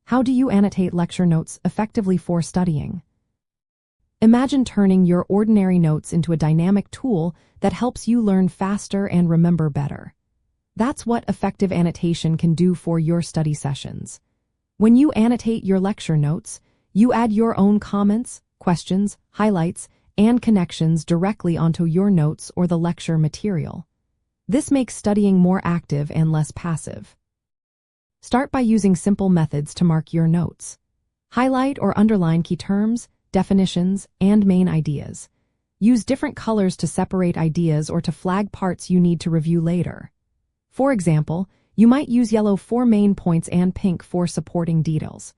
How do you annotate lecture notes effectively for studying? Imagine turning your ordinary notes into a dynamic tool that helps you learn faster and remember better. That's what effective annotation can do for your study sessions. When you annotate your lecture notes, you add your own comments, questions, highlights, and connections directly onto your notes or the lecture material. This makes studying more active and less passive. Start by using simple methods to mark your notes. Highlight or underline key terms, definitions, and main ideas. Use different colors to separate ideas or to flag parts you need to review later. For example, you might use yellow for main points and pink for supporting details.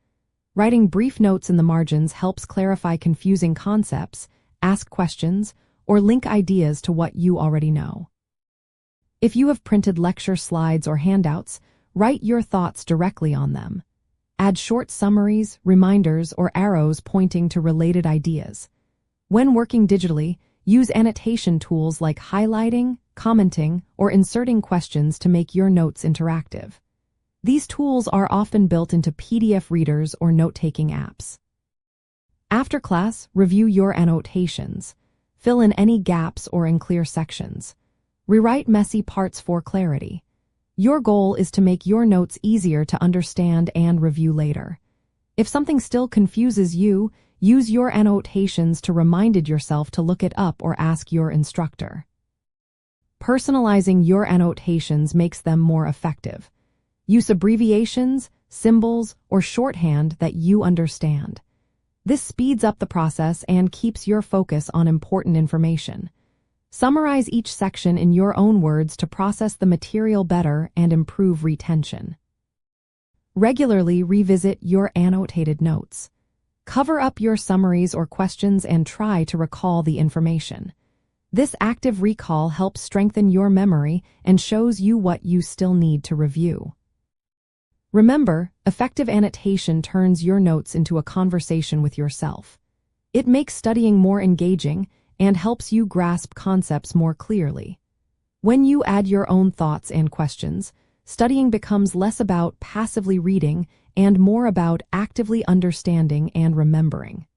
Writing brief notes in the margins helps clarify confusing concepts, ask questions, or link ideas to what you already know. If you have printed lecture slides or handouts, write your thoughts directly on them. Add short summaries, reminders, or arrows pointing to related ideas. When working digitally, use annotation tools like highlighting, commenting, or inserting questions to make your notes interactive. These tools are often built into PDF readers or note-taking apps. After class, review your annotations. Fill in any gaps or unclear sections. Rewrite messy parts for clarity. Your goal is to make your notes easier to understand and review later. If something still confuses you, use your annotations to remind yourself to look it up or ask your instructor. Personalizing your annotations makes them more effective. Use abbreviations, symbols, or shorthand that you understand. This speeds up the process and keeps your focus on important information. Summarize each section in your own words to process the material better and improve retention. Regularly revisit your annotated notes. Cover up your summaries or questions and try to recall the information. This active recall helps strengthen your memory and shows you what you still need to review. Remember, effective annotation turns your notes into a conversation with yourself. It makes studying more engaging and helps you grasp concepts more clearly. When you add your own thoughts and questions, studying becomes less about passively reading and more about actively understanding and remembering.